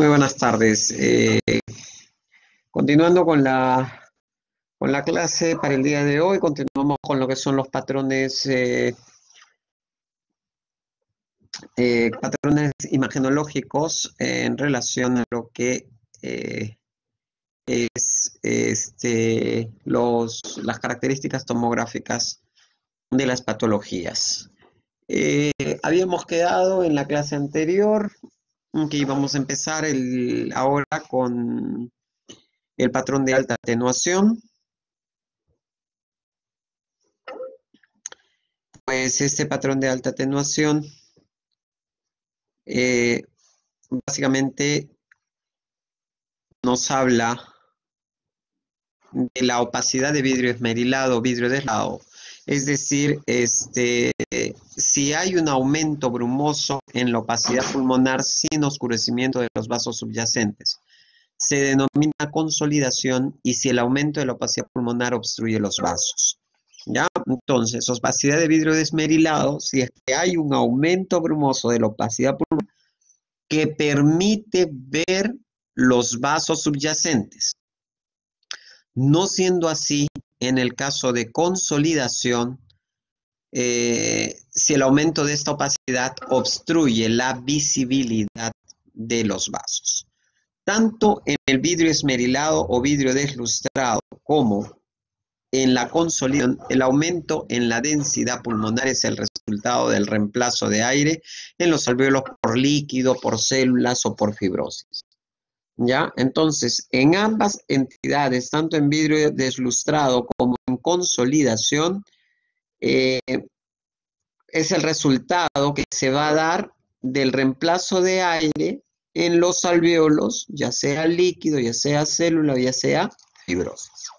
Muy buenas tardes. Continuando con la clase para el día de hoy, continuamos con lo que son los patrones imagenológicos en relación a lo que es las características tomográficas de las patologías. Habíamos quedado en la clase anterior que íbamos a empezar ahora con el patrón de alta atenuación. Pues este patrón de alta atenuación básicamente nos habla de la opacidad de vidrio esmerilado o vidrio deslado. Es decir, si hay un aumento brumoso en la opacidad pulmonar sin oscurecimiento de los vasos subyacentes, se denomina consolidación, y si el aumento de la opacidad pulmonar obstruye los vasos. ¿Ya? Entonces, opacidad de vidrio desmerilado, si es que hay un aumento brumoso de la opacidad pulmonar que permite ver los vasos subyacentes. No siendo así, en el caso de consolidación, si el aumento de esta opacidad obstruye la visibilidad de los vasos. Tanto en el vidrio esmerilado o vidrio deslustrado como en la consolidación, el aumento en la densidad pulmonar es el resultado del reemplazo de aire en los alvéolos por líquido, por células o por fibrosis. ¿Ya? Entonces, en ambas entidades, tanto en vidrio deslustrado como en consolidación, es el resultado que se va a dar del reemplazo de aire en los alvéolos, ya sea líquido, ya sea célula, ya sea fibrosis.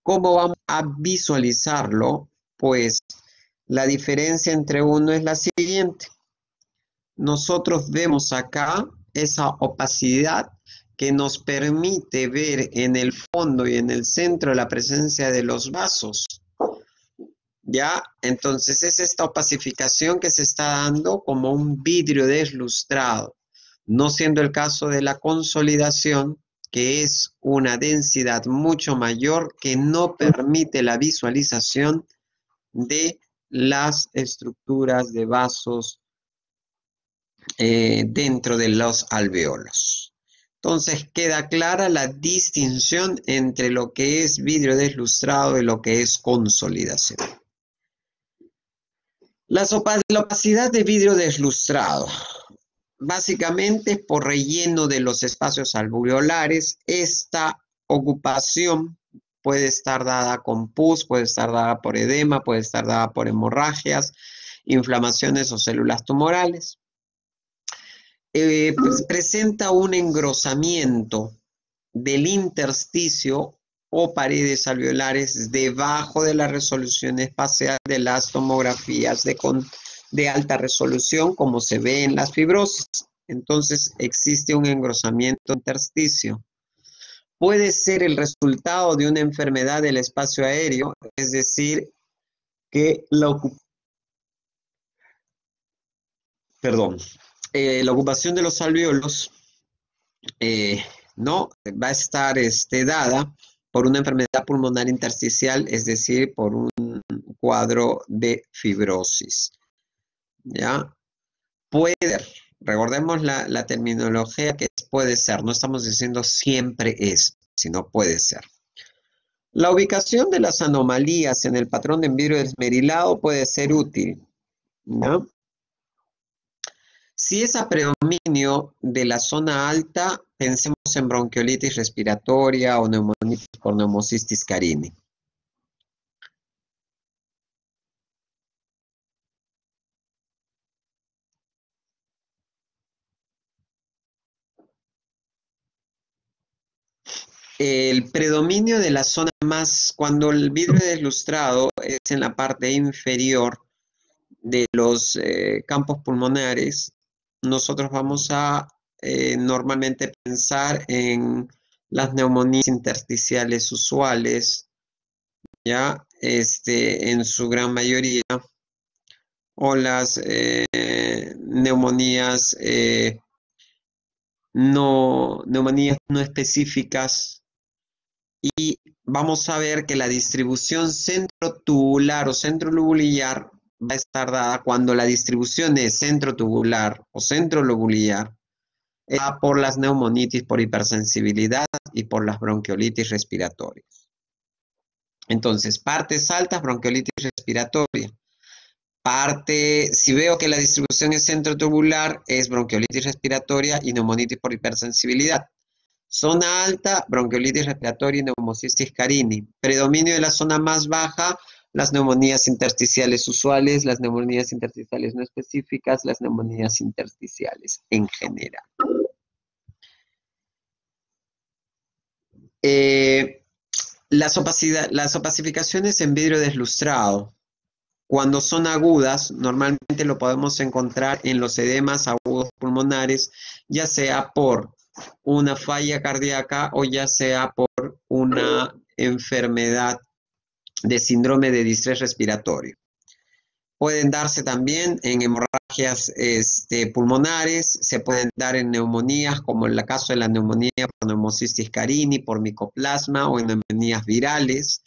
¿Cómo vamos a visualizarlo? Pues la diferencia entre uno es la siguiente. Nosotros vemos acá esa opacidad que nos permite ver en el fondo y en el centro la presencia de los vasos. ¿Ya? Entonces es esta opacificación que se está dando como un vidrio deslustrado, no siendo el caso de la consolidación, que es una densidad mucho mayor que no permite la visualización de las estructuras de vasos dentro de los alvéolos. Entonces queda clara la distinción entre lo que es vidrio deslustrado y lo que es consolidación. La opacidad de vidrio deslustrado básicamente es por relleno de los espacios alveolares. Esta ocupación puede estar dada con pus, puede estar dada por edema, puede estar dada por hemorragias, inflamaciones o células tumorales. Pues presenta un engrosamiento del intersticio o paredes alveolares debajo de la resolución espacial de las tomografías de alta resolución, como se ve en las fibrosis. Entonces existe un engrosamiento intersticio. Puede ser el resultado de una enfermedad del espacio aéreo, es decir, que la ocupación de los alvéolos no va a estar dada por una enfermedad pulmonar intersticial, es decir, por un cuadro de fibrosis. ¿Ya? Recordemos la terminología que puede ser, no estamos diciendo siempre es, sino puede ser. La ubicación de las anomalías en el patrón de vidrio desmerilado puede ser útil, ¿no? Si es a predominio de la zona alta, pensemos en bronquiolitis respiratoria o neumonitis por neumocistis carini. El predominio de la zona cuando el vidrio deslustrado es en la parte inferior de los campos pulmonares, nosotros vamos a normalmente pensar en las neumonías intersticiales usuales, ya en su gran mayoría, o las neumonías neumonías no específicas. Y vamos a ver que la distribución centrotubular o centrolobular va a estar dada cuando la distribución es centrotubular o centrolobular por las neumonitis por hipersensibilidad y por las bronquiolitis respiratorias. Entonces, partes altas, bronquiolitis respiratoria. Si veo que la distribución es centrotubular, es bronquiolitis respiratoria y neumonitis por hipersensibilidad. Zona alta, bronquiolitis respiratoria y neumocistis carini. Predominio de la zona más baja, las neumonías intersticiales usuales, las neumonías intersticiales no específicas, las neumonías intersticiales en general. Las opacificaciones en vidrio deslustrado, cuando son agudas, normalmente lo podemos encontrar en los edemas agudos pulmonares, ya sea por una falla cardíaca o ya sea por una enfermedad de síndrome de distrés respiratorio. Pueden darse también en hemorragias pulmonares, se pueden dar en neumonías, como en el caso de la neumonía por neumocistis carini, por micoplasma o en neumonías virales,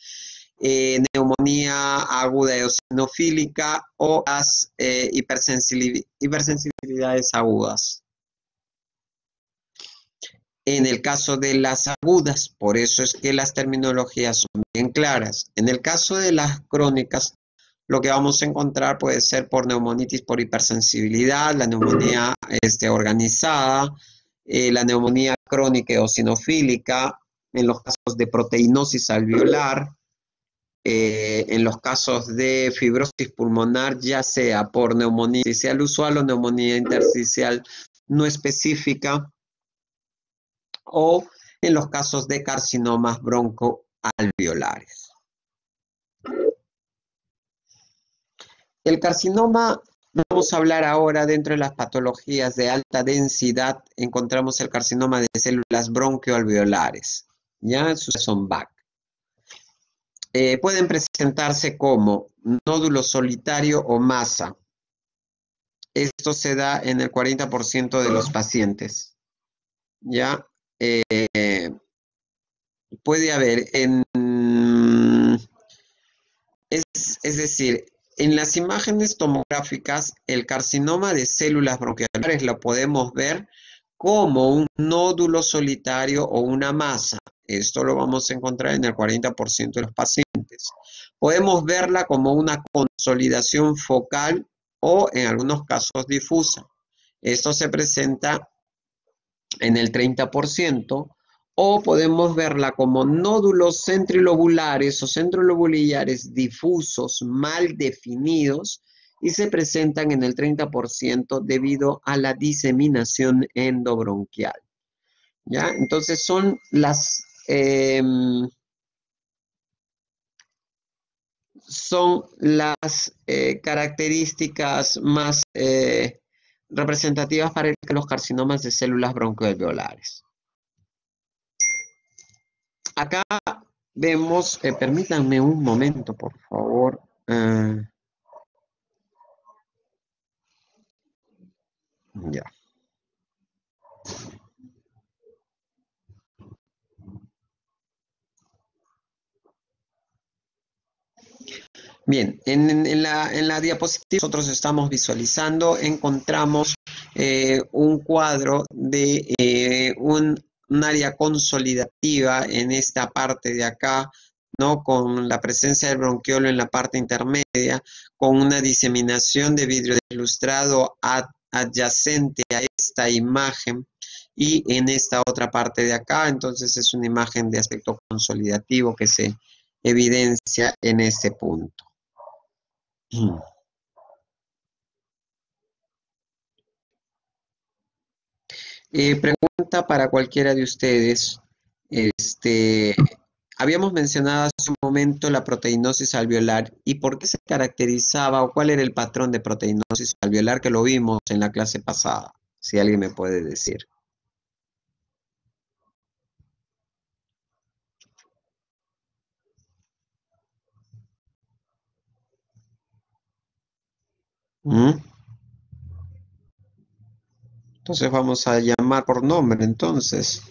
neumonía aguda eosinofílica o las hipersensibilidades agudas. En el caso de las agudas, por eso es que las terminologías son bien claras. En el caso de las crónicas, lo que vamos a encontrar puede ser por neumonitis por hipersensibilidad, la neumonía organizada, la neumonía crónica eosinofílica, en los casos de proteinosis alveolar, en los casos de fibrosis pulmonar, ya sea por neumonía intersticial usual o neumonía intersticial no específica, o en los casos de carcinomas broncoalveolares. El carcinoma, vamos a hablar ahora dentro de las patologías de alta densidad, encontramos el carcinoma de células bronquioalveolares, ya son BAC. Pueden presentarse como nódulo solitario o masa. Esto se da en el 40% de los pacientes. ¿Ya? Puede haber es decir, en las imágenes tomográficas, el carcinoma de células bronquiolares lo podemos ver como un nódulo solitario o una masa. Esto lo vamos a encontrar en el 40% de los pacientes. Podemos verla como una consolidación focal o en algunos casos difusa. Esto se presenta en el 30%, o podemos verla como nódulos centrilobulares o centrolobulares difusos mal definidos y se presentan en el 30% debido a la diseminación endobronquial. ¿Ya? Entonces son las características más representativas para los carcinomas de células broncoalveolares. Acá vemos, permítanme un momento, por favor. Ya. Bien, en la diapositiva nosotros estamos visualizando, encontramos un cuadro de un área consolidativa en esta parte de acá, ¿no? Con la presencia del bronquiolo en la parte intermedia, con una diseminación de vidrio deslustrado adyacente a esta imagen y en esta otra parte de acá, entonces es una imagen de aspecto consolidativo que se evidencia en este punto. Pregunta para cualquiera de ustedes. Habíamos mencionado hace un momento la proteinosis alveolar y por qué se caracterizaba o cuál era el patrón de proteinosis alveolar que lo vimos en la clase pasada, si alguien me puede decir. ¿Mm? Entonces vamos a llamar por nombre, entonces.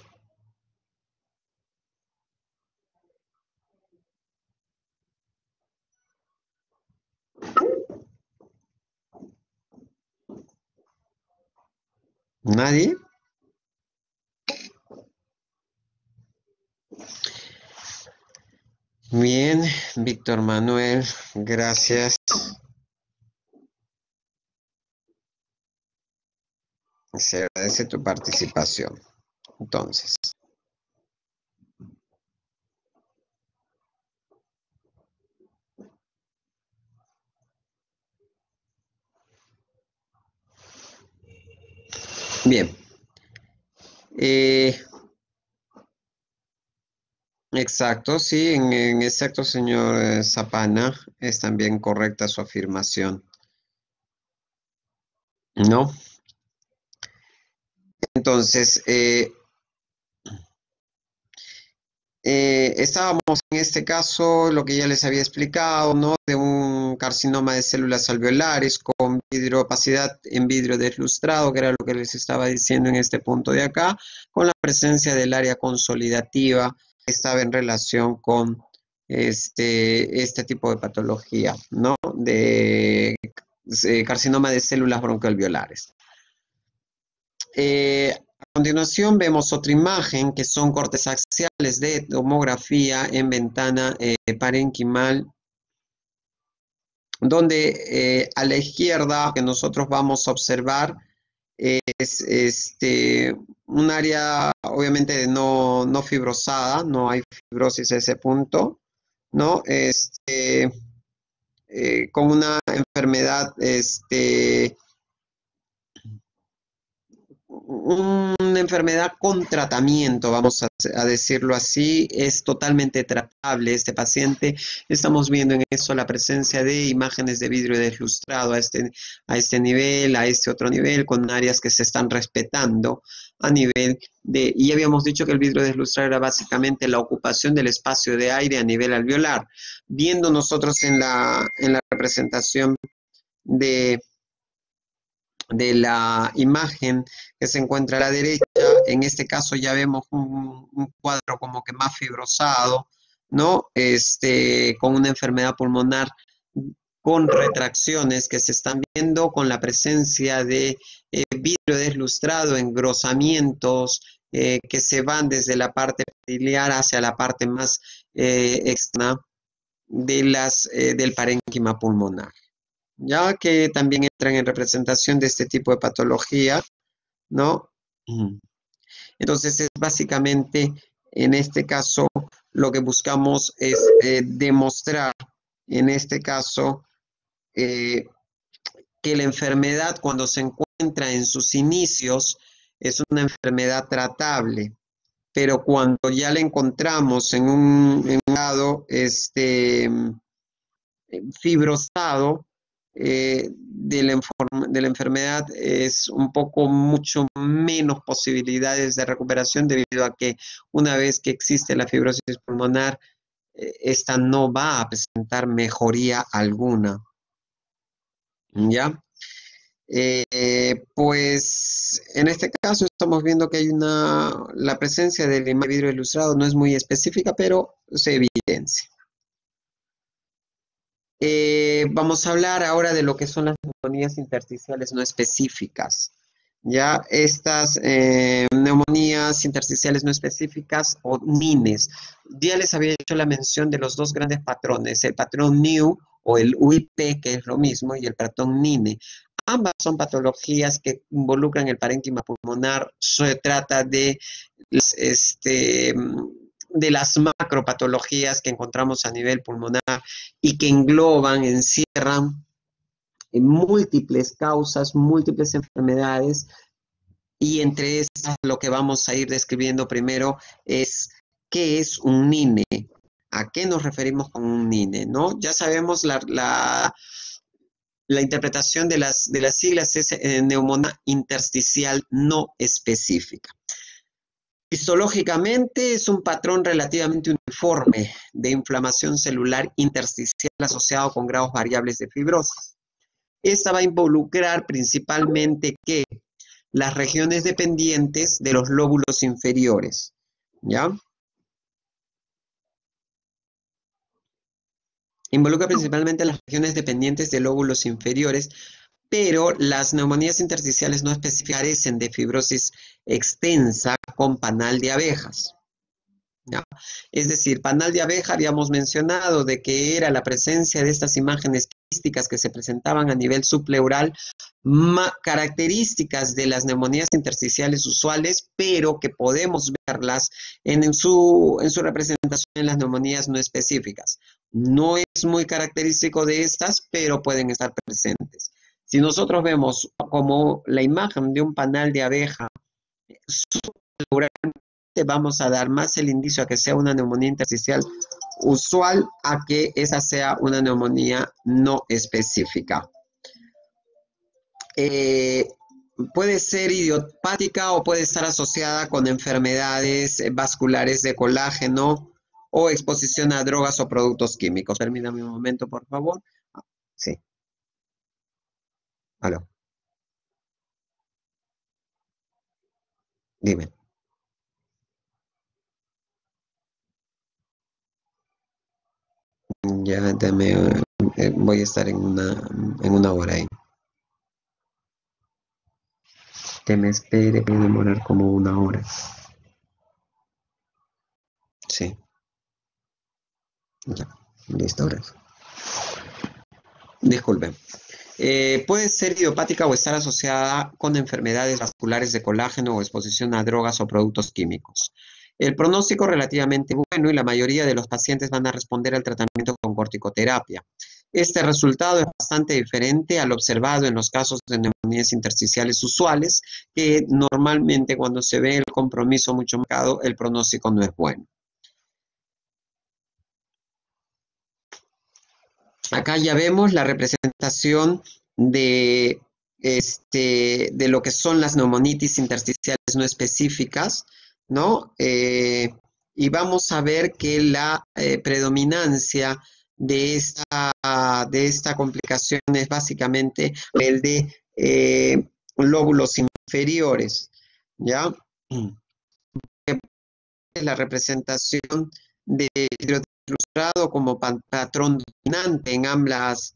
¿Nadie? Bien, Víctor Manuel, gracias. Se agradece tu participación. Entonces, bien. Eh, exacto, sí, en exacto, señor Zapana, es también correcta su afirmación, ¿no? Entonces, estábamos en este caso, lo que ya les había explicado, ¿no? De un carcinoma de células alveolares con vidrio, opacidad en vidrio deslustrado, que era lo que les estaba diciendo en este punto de acá, con la presencia del área consolidativa que estaba en relación con este tipo de patología, ¿no? De carcinoma de células broncoalveolares. A continuación vemos otra imagen que son cortes axiales de tomografía en ventana parenquimal, donde a la izquierda que nosotros vamos a observar es un área obviamente no fibrosada, no hay fibrosis a ese punto, ¿no? Con una enfermedad una enfermedad con tratamiento, vamos a decirlo así, es totalmente tratable. Este paciente, estamos viendo en eso la presencia de imágenes de vidrio deslustrado a este nivel, a este otro nivel, con áreas que se están respetando a nivel de, y habíamos dicho que el vidrio deslustrado era básicamente la ocupación del espacio de aire a nivel alveolar. Viendo nosotros en la representación de la imagen que se encuentra a la derecha, en este caso ya vemos un cuadro como que más fibrosado, ¿no? Con una enfermedad pulmonar con retracciones que se están viendo con la presencia de vidrio deslustrado, engrosamientos que se van desde la parte biliar hacia la parte más externa del parénquima pulmonar, ya que también entran en representación de este tipo de patología, ¿no? Entonces es básicamente, en este caso, lo que buscamos es demostrar, en este caso, que la enfermedad cuando se encuentra en sus inicios es una enfermedad tratable, pero cuando ya la encontramos en un lado fibrosado de la enfermedad, es un poco mucho menos posibilidades de recuperación debido a que una vez que existe la fibrosis pulmonar, esta no va a presentar mejoría alguna. ¿Ya? Pues en este caso estamos viendo que hay la presencia del vidrio ilustrado no es muy específica, pero se evidencia. Vamos a hablar ahora de lo que son las neumonías intersticiales no específicas. Ya estas neumonías intersticiales no específicas o NINES. Ya les había hecho la mención de los dos grandes patrones, el patrón NIU o el UIP, que es lo mismo, y el patrón NINE. Ambas son patologías que involucran el parénquima pulmonar. Se trata de las macropatologías que encontramos a nivel pulmonar y que engloban, encierran múltiples causas, múltiples enfermedades, y entre estas lo que vamos a ir describiendo primero es qué es un NINE, a qué nos referimos con un NINE, ¿no? Ya sabemos la interpretación de las siglas es neumonía intersticial no específica. Histológicamente es un patrón relativamente uniforme de inflamación celular intersticial asociado con grados variables de fibrosis. Esta va a involucrar principalmente que las regiones dependientes de los lóbulos inferiores, ¿ya? Involucra principalmente las regiones dependientes de lóbulos inferiores, pero las neumonías intersticiales no específicas carecen de fibrosis extensa con panal de abejas, ¿ya? Es decir, panal de abeja habíamos mencionado de que era la presencia de estas imágenes quísticas que se presentaban a nivel subpleural, características de las neumonías intersticiales usuales, pero que podemos verlas en su representación en las neumonías no específicas. No es muy característico de estas, pero pueden estar presentes. Si nosotros vemos como la imagen de un panal de abeja subpleuralmente, vamos a dar más el indicio a que sea una neumonía intersticial usual a que esa sea una neumonía no específica. Puede ser idiopática o puede estar asociada con enfermedades vasculares de colágeno o exposición a drogas o productos químicos. Permítame un momento, por favor. Sí. Aló. Dime. Ya, dame, voy a estar en una hora ahí. Que me espere, puede demorar como una hora. Sí. Ya, listo, gracias. Disculpen. Puede ser idiopática o estar asociada con enfermedades vasculares de colágeno o exposición a drogas o productos químicos. El pronóstico es relativamente bueno y la mayoría de los pacientes van a responder al tratamiento con corticoterapia. Este resultado es bastante diferente al observado en los casos de neumonías intersticiales usuales, que normalmente cuando se ve el compromiso mucho marcado, el pronóstico no es bueno. Acá ya vemos la representación de, de lo que son las neumonitis intersticiales no específicas, ¿no? Y vamos a ver que la predominancia de esta complicación es básicamente el de lóbulos inferiores, ¿ya? La representación de hidrodeslustrado como patrón dominante en ambas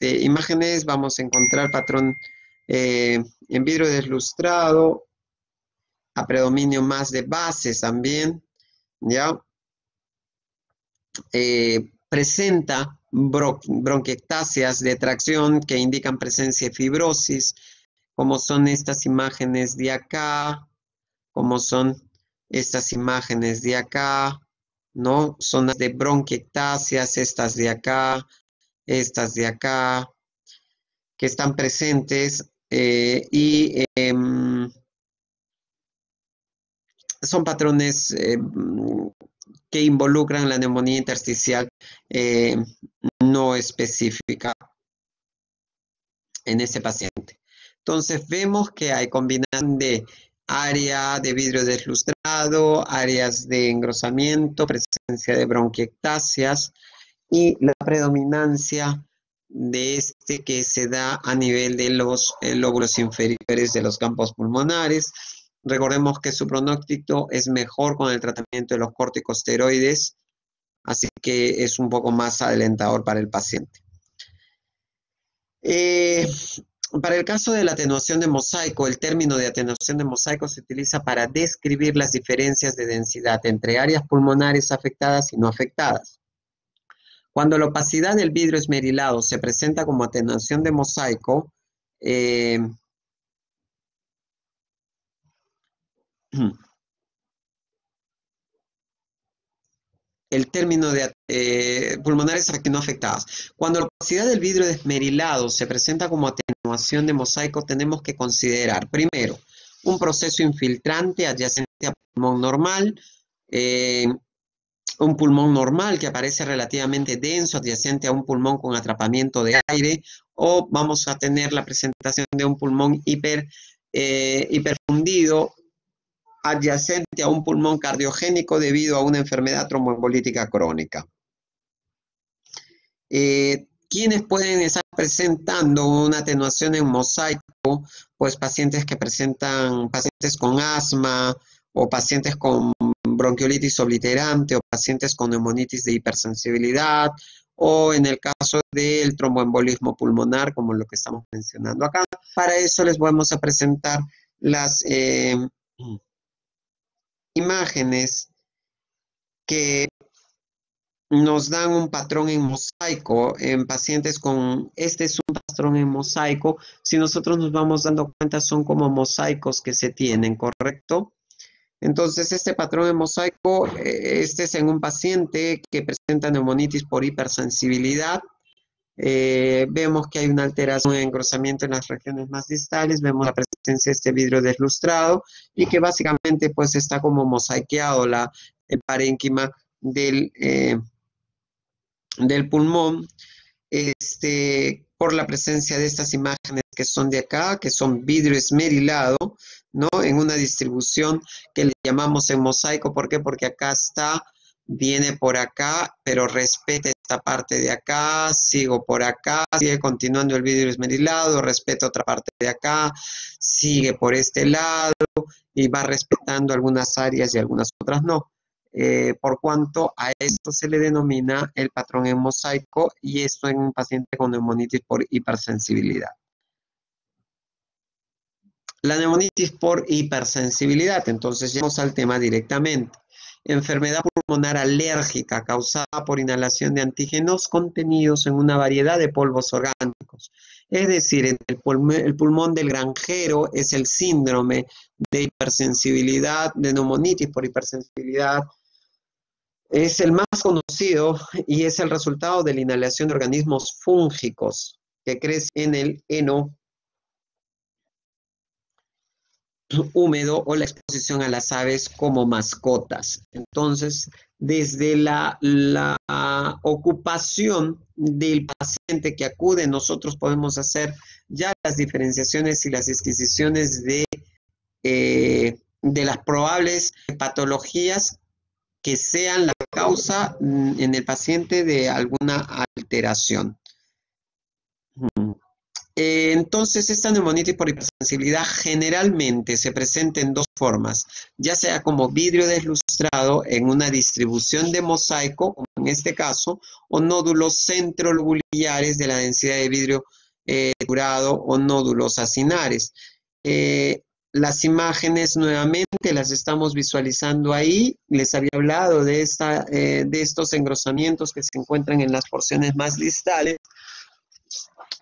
imágenes. Vamos a encontrar patrón en vidrio deslustrado, a predominio más de bases también, ¿ya? Presenta bronquiectasias de tracción que indican presencia de fibrosis, como son estas imágenes de acá, como son estas imágenes de acá, ¿no? Zonas de bronquiectasias, estas de acá, que están presentes y son patrones que involucran la neumonía intersticial no específica en ese paciente. Entonces vemos que hay combinación de área de vidrio deslustrado, áreas de engrosamiento, presencia de bronquiectasias y la predominancia de que se da a nivel de los lóbulos inferiores de los campos pulmonares. Recordemos que su pronóstico es mejor con el tratamiento de los corticosteroides, así que es un poco más alentador para el paciente. Para el caso de la atenuación de mosaico, el término de atenuación de mosaico se utiliza para describir las diferencias de densidad entre áreas pulmonares afectadas y no afectadas. Cuando la opacidad del vidrio esmerilado se presenta como atenuación de mosaico, el término de pulmonares no afectadas. Cuando la opacidad del vidrio esmerilado se presenta como atenuación de mosaico, tenemos que considerar, primero, un proceso infiltrante adyacente a pulmón normal, un pulmón normal que aparece relativamente denso adyacente a un pulmón con atrapamiento de aire, o vamos a tener la presentación de un pulmón hiperfundido adyacente a un pulmón cardiogénico debido a una enfermedad tromboembolítica crónica. ¿Quiénes pueden estar presentando una atenuación en mosaico? Pues pacientes que presentan, pacientes con asma o pacientes con bronquiolitis obliterante o pacientes con neumonitis de hipersensibilidad o en el caso del tromboembolismo pulmonar, como lo que estamos mencionando acá. Para eso les vamos a presentar las imágenes que nos dan un patrón en mosaico en pacientes con, este es un patrón en mosaico, si nosotros nos vamos dando cuenta son como mosaicos que se tienen, ¿correcto? Entonces este patrón en mosaico, este es en un paciente que presenta neumonitis por hipersensibilidad. Vemos que hay una alteración en engrosamiento en las regiones más distales, vemos la presencia de este vidrio deslustrado y que básicamente pues está como mosaiqueado el parénquima del pulmón, por la presencia de estas imágenes que son de acá, que son vidrio esmerilado, ¿no? En una distribución que le llamamos en mosaico. ¿Por qué? Porque acá está, viene por acá, pero respeta esta parte de acá, sigo por acá, sigue continuando el vidrio esmerilado, respeta otra parte de acá, sigue por este lado y va respetando algunas áreas y algunas otras no. Por cuanto a esto se le denomina el patrón en mosaico y esto en un paciente con neumonitis por hipersensibilidad. La neumonitis por hipersensibilidad, entonces llegamos al tema directamente. Enfermedad pulmonar alérgica causada por inhalación de antígenos contenidos en una variedad de polvos orgánicos. Es decir, el pulmón del granjero es el síndrome de hipersensibilidad, de neumonitis por hipersensibilidad. Es el más conocido y es el resultado de la inhalación de organismos fúngicos que crecen en el heno húmedo o la exposición a las aves como mascotas. Entonces, desde la ocupación del paciente que acude, nosotros podemos hacer ya las diferenciaciones y las disquisiciones de las probables patologías que sean la causa en el paciente de alguna alteración. Entonces, esta neumonitis por hipersensibilidad generalmente se presenta en dos formas, ya sea como vidrio deslustrado en una distribución de mosaico, como en este caso, o nódulos centrolobulares de la densidad de vidrio curado o nódulos acinares. Las imágenes nuevamente las estamos visualizando ahí. Les había hablado de estos engrosamientos que se encuentran en las porciones más distales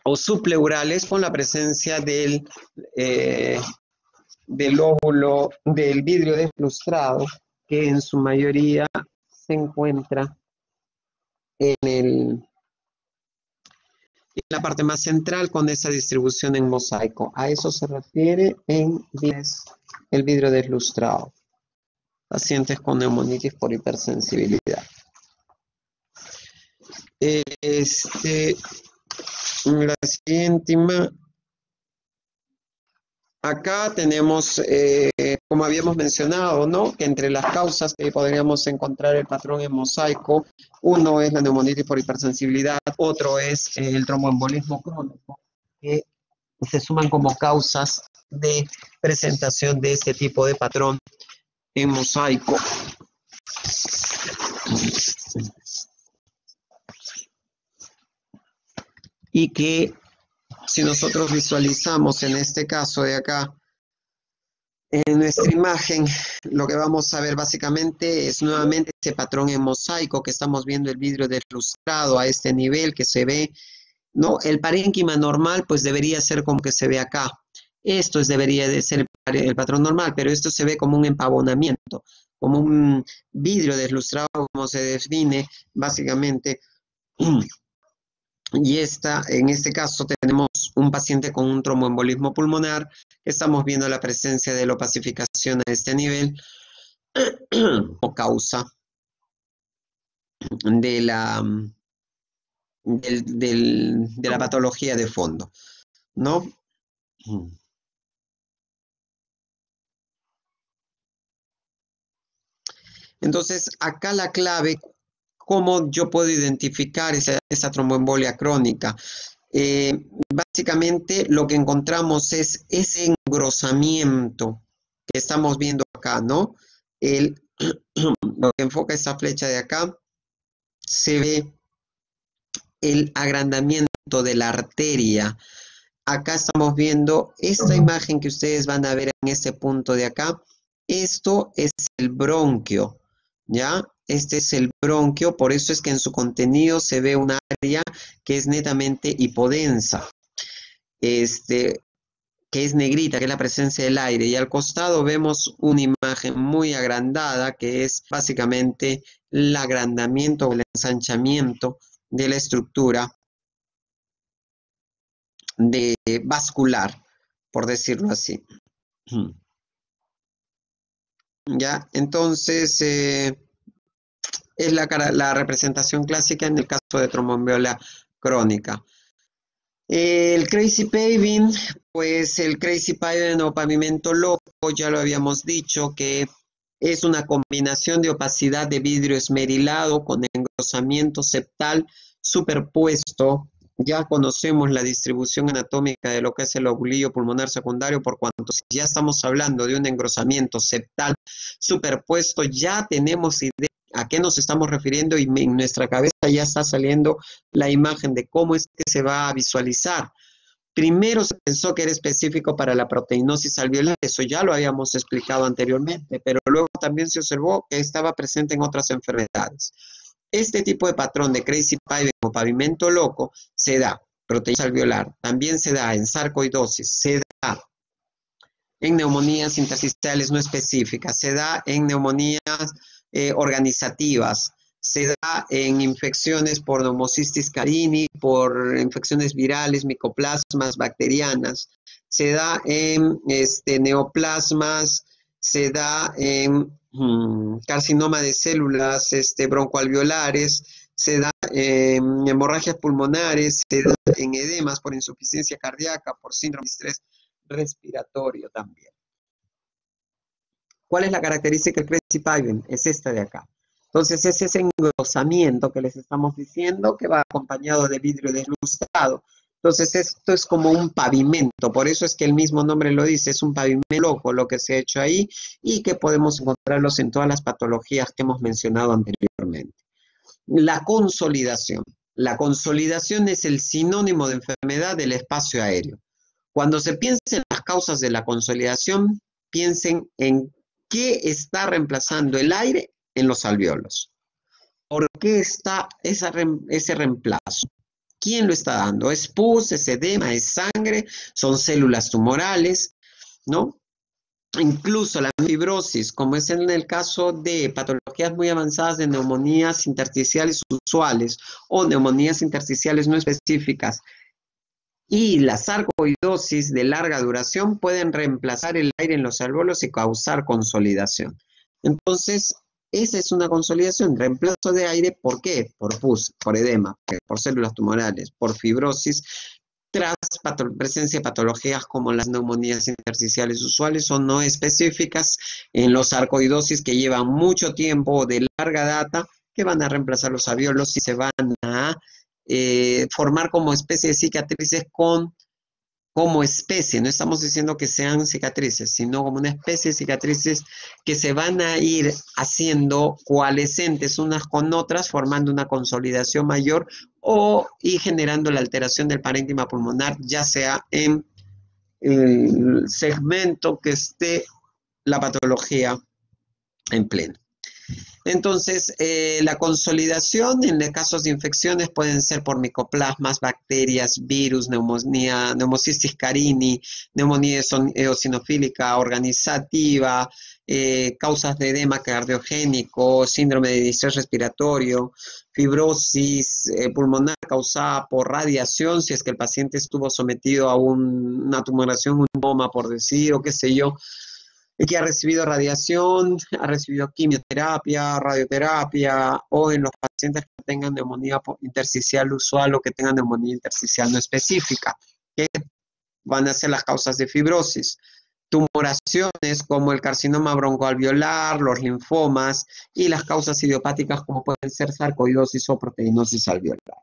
o subpleurales con la presencia del óvulo, del vidrio deslustrado, que en su mayoría se encuentra en la parte más central con esa distribución en mosaico. A eso se refiere en el vidrio deslustrado. Pacientes con neumonitis por hipersensibilidad. La siguiente acá tenemos, como habíamos mencionado, ¿no? Que entre las causas que podríamos encontrar el patrón en mosaico, uno es la neumonitis por hipersensibilidad, otro es el tromboembolismo crónico, que se suman como causas de presentación de este tipo de patrón en mosaico. Y que si nosotros visualizamos en este caso de acá, en nuestra imagen, lo que vamos a ver básicamente es nuevamente ese patrón en mosaico que estamos viendo el vidrio deslustrado a este nivel que se ve, ¿no? El parénquima normal pues debería ser como que se ve acá. Esto debería de ser el patrón normal, pero esto se ve como un empavonamiento, como un vidrio deslustrado, como se define básicamente. Y en este caso tenemos un paciente con un tromboembolismo pulmonar. Estamos viendo la presencia de la opacificación a este nivel o causa de la patología de fondo, ¿no? Entonces, acá la clave ¿cómo yo puedo identificar esa tromboembolia crónica? Básicamente lo que encontramos es ese engrosamiento que estamos viendo acá, ¿no? Lo que enfoca esa flecha de acá, se ve el agrandamiento de la arteria. Acá estamos viendo esta imagen que ustedes van a ver en este punto de acá. Esto es el bronquio, ¿ya? Este es el bronquio, por eso es que en su contenido se ve un área que es netamente hipodensa, que es negrita, que es la presencia del aire. Y al costado vemos una imagen muy agrandada, que es básicamente el agrandamiento o el ensanchamiento de la estructura vascular, por decirlo así. ¿Ya? Entonces, es la representación clásica en el caso de tromboembolia crónica. El crazy paving, pues el crazy paving o pavimento loco, ya lo habíamos dicho, que es una combinación de opacidad de vidrio esmerilado con engrosamiento septal superpuesto. Ya conocemos la distribución anatómica de lo que es el lobulillo pulmonar secundario, por cuanto si ya estamos hablando de un engrosamiento septal superpuesto, ya tenemos idea a qué nos estamos refiriendo y en nuestra cabeza ya está saliendo la imagen de cómo es que se va a visualizar. Primero se pensó que era específico para la proteinosis alveolar, eso ya lo habíamos explicado anteriormente, pero luego también se observó que estaba presente en otras enfermedades. Este tipo de patrón de crazy paving o pavimento loco se da proteína alveolar, también se da en sarcoidosis, se da en neumonías intersticiales no específicas, se da en neumonías organizativas, se da en infecciones por Pneumocystis carini, por infecciones virales, micoplasmas, bacterianas, se da en neoplasmas, se da en carcinoma de células broncoalveolares, se da en hemorragias pulmonares, se da en edemas por insuficiencia cardíaca, por síndrome de estrés respiratorio también. ¿Cuál es la característica del crazy paving? Es esta de acá. Entonces es ese engrosamiento que les estamos diciendo que va acompañado de vidrio deslustrado. Entonces esto es como un pavimento, por eso es que el mismo nombre lo dice, es un pavimento loco lo que se ha hecho ahí y que podemos encontrarlos en todas las patologías que hemos mencionado anteriormente. La consolidación. La consolidación es el sinónimo de enfermedad del espacio aéreo. Cuando se piensa en las causas de la consolidación, piensen en qué está reemplazando el aire en los alveolos. ¿Por qué está ese reemplazo? ¿Quién lo está dando? ¿Es pus, es edema, es sangre, son células tumorales, ¿no? Incluso la fibrosis, como es en el caso de patologías muy avanzadas de neumonías intersticiales usuales o neumonías intersticiales no específicas, y la sarcoidosis de larga duración pueden reemplazar el aire en los alveolos y causar consolidación. Entonces, esa es una consolidación, reemplazo de aire, ¿por qué? Por pus, por edema, por células tumorales, por fibrosis, tras presencia de patologías como las neumonías intersticiales usuales o no específicas, en los sarcoidosis que llevan mucho tiempo o de larga data, que van a reemplazar los alveolos y se van a formar como especie de cicatrices como especie, no estamos diciendo que sean cicatrices, sino como una especie de cicatrices que se van a ir haciendo coalescentes unas con otras, formando una consolidación mayor y generando la alteración del parénquima pulmonar, ya sea en el segmento que esté la patología en pleno. Entonces, la consolidación en casos de infecciones pueden ser por micoplasmas, bacterias, virus, neumonía, Pneumocystis carini, neumonía eosinofílica organizativa, causas de edema cardiogénico, síndrome de distrés respiratorio, fibrosis pulmonar causada por radiación, si es que el paciente estuvo sometido a una tumoración, un neumoma, por decir, o qué sé yo, y que ha recibido radiación, ha recibido quimioterapia, radioterapia, o en los pacientes que tengan neumonía intersticial usual o que tengan neumonía intersticial no específica, que van a ser las causas de fibrosis. tumoraciones como el carcinoma broncoalveolar, los linfomas y las causas idiopáticas como pueden ser sarcoidosis o proteinosis alveolar.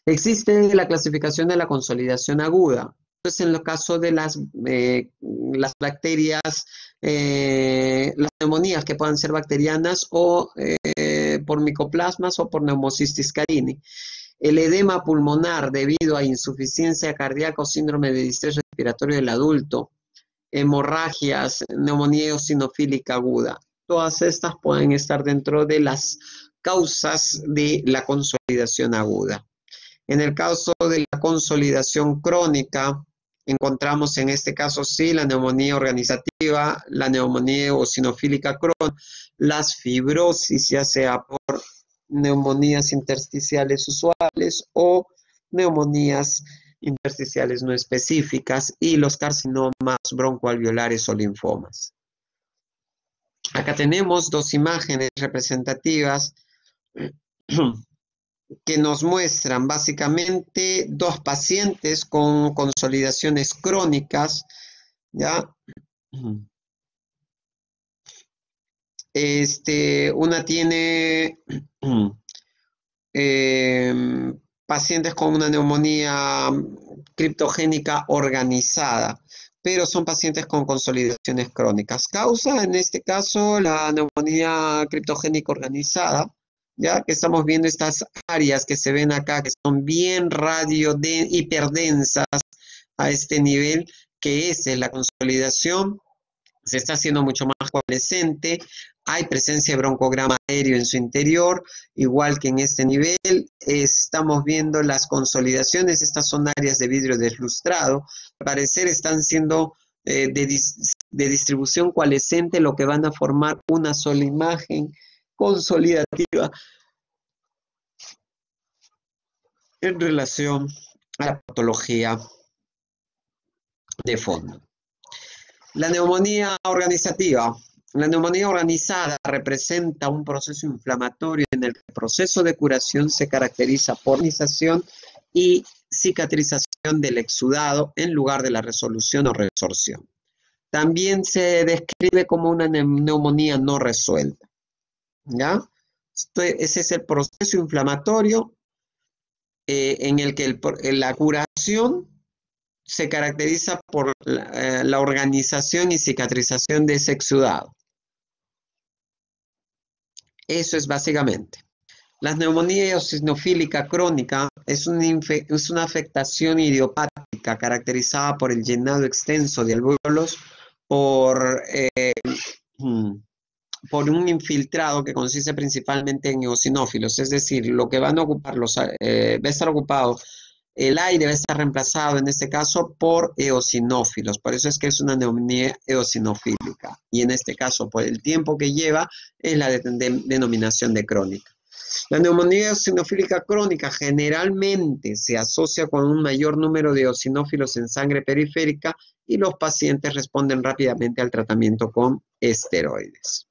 Existe la clasificación de la consolidación aguda. Entonces, en el caso de las bacterias, las neumonías que puedan ser bacterianas o por micoplasmas o por Pneumocystis carini. El edema pulmonar debido a insuficiencia cardíaca o síndrome de distrés respiratorio del adulto, hemorragias, neumonía eosinofílica aguda. Todas estas pueden estar dentro de las causas de la consolidación aguda. En el caso de la consolidación crónica, encontramos en este caso sí la neumonía organizativa, la neumonía eosinofílica Crohn, las fibrosis, ya sea por neumonías intersticiales usuales o neumonías intersticiales no específicas y los carcinomas broncoalveolares o linfomas. Acá tenemos dos imágenes representativas que nos muestran básicamente dos pacientes con consolidaciones crónicas, ¿ya? Una tiene pacientes con una neumonía criptogénica organizada, pero son pacientes con consolidaciones crónicas. Causa, en este caso, la neumonía criptogénica organizada, ya que estamos viendo estas áreas que se ven acá, que son bien hiperdensas a este nivel, que es la consolidación, se está haciendo mucho más coalescente, hay presencia de broncograma aéreo en su interior, igual que en este nivel, estamos viendo las consolidaciones, estas son áreas de vidrio deslustrado, al parecer están siendo de distribución coalescente, lo que van a formar una sola imagen consolidativa en relación a la patología de fondo. La neumonía organizativa. La neumonía organizada representa un proceso inflamatorio en el que el proceso de curación se caracteriza por organización y cicatrización del exudado en lugar de la resolución o resorción. También se describe como una neumonía no resuelta. ¿Ya? Ese es el proceso inflamatorio en el que la curación se caracteriza por la organización y cicatrización de ese exudado. Eso es básicamente. La neumonía eosinofílica crónica es una afectación idiopática caracterizada por el llenado extenso de alvéolos por un infiltrado que consiste principalmente en eosinófilos, es decir, lo que van a ocupar va a estar ocupado, el aire va a estar reemplazado en este caso por eosinófilos, por eso es que es una neumonía eosinofílica, y en este caso, por el tiempo que lleva, es la denominación de crónica. La neumonía eosinofílica crónica generalmente se asocia con un mayor número de eosinófilos en sangre periférica y los pacientes responden rápidamente al tratamiento con esteroides.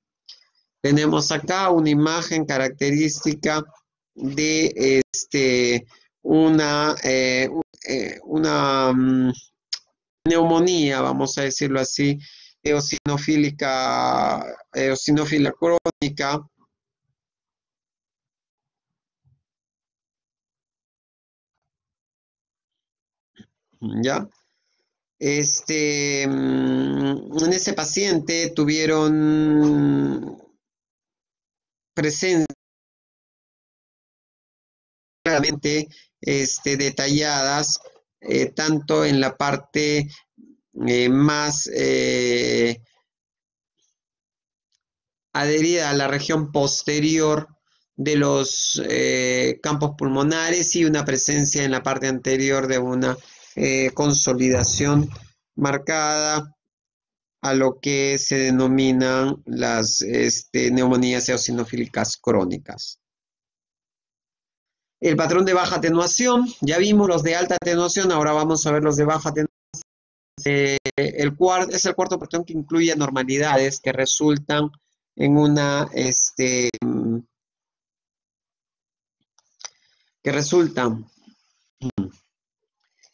Tenemos acá una imagen característica de una neumonía, vamos a decirlo así, eosinofílica crónica. ¿Ya? En ese paciente tuvieron presencia claramente detalladas, tanto en la parte más adherida a la región posterior de los campos pulmonares y una presencia en la parte anterior de una consolidación marcada a lo que se denominan las neumonías eosinofílicas crónicas. El patrón de baja atenuación, ya vimos los de alta atenuación, ahora vamos a ver los de baja atenuación. Es el cuarto patrón que incluye anormalidades que resultan en una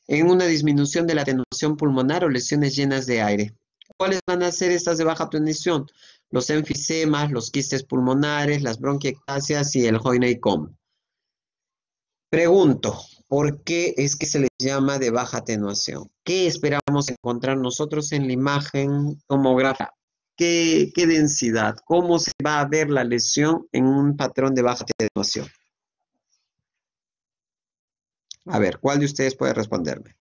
en una disminución de la atenuación pulmonar o lesiones llenas de aire. ¿Cuáles van a ser estas de baja atenuación? Los enfisemas, los quistes pulmonares, las bronquiectasias y el Hoyne-Combe. Pregunto, ¿por qué es que se les llama de baja atenuación? ¿Qué esperamos encontrar nosotros en la imagen tomográfica? ¿Qué densidad? ¿Cómo se va a ver la lesión en un patrón de baja atenuación? A ver, ¿cuál de ustedes puede responderme?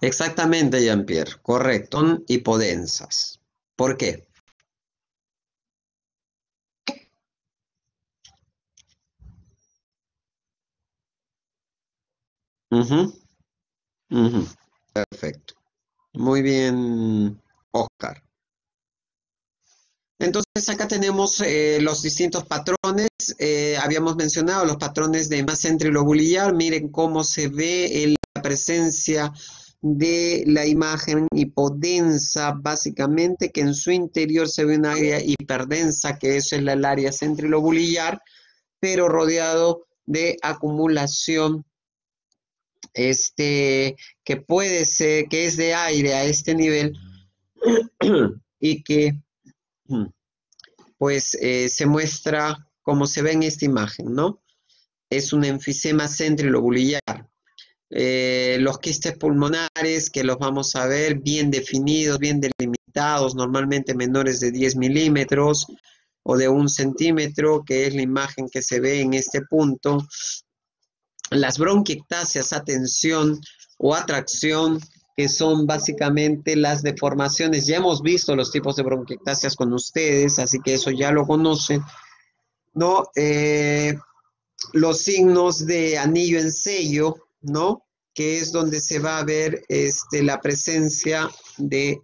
Exactamente, Jean-Pierre, correcto. Son hipodensas. ¿Por qué? Ujú, ujú, perfecto. Muy bien, Oscar. Entonces acá tenemos los distintos patrones. Habíamos mencionado los patrones de masa centrilobulillar. Miren cómo se ve la presencia de la imagen hipodensa, básicamente, que en su interior se ve un área hiperdensa, que eso es el área centrilobulillar, pero rodeado de acumulación que puede ser, que es de aire a este nivel y que pues se muestra como se ve en esta imagen, ¿no? Es un enfisema centrilobulillar. Los quistes pulmonares, que los vamos a ver bien definidos, bien delimitados, normalmente menores de 10 milímetros o de 1 centímetro, que es la imagen que se ve en este punto. Las bronquiectasias a tensión o atracción, que son básicamente las deformaciones. Ya hemos visto los tipos de bronquiectasias con ustedes, así que eso ya lo conocen, ¿no? Los signos de anillo en sello, ¿no? Que es donde se va a ver la presencia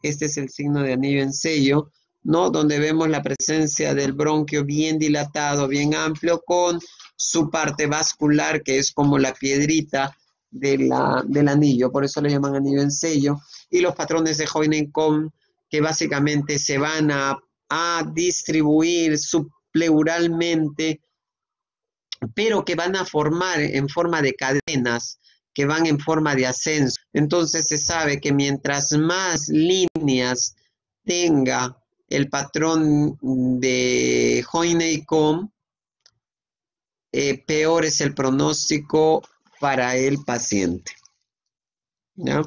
este es el signo de anillo en sello, ¿no? Donde vemos la presencia del bronquio bien dilatado, bien amplio, con su parte vascular, que es como la piedrita del anillo, por eso le llaman anillo en sello, y los patrones de Hoyne-Combe, que básicamente se van a distribuir subpleuralmente, pero que van a formar en forma de cadenas, que van en forma de ascenso. Entonces se sabe que mientras más líneas tenga el patrón de Hoyne-Combe, peor es el pronóstico para el paciente, ¿ya?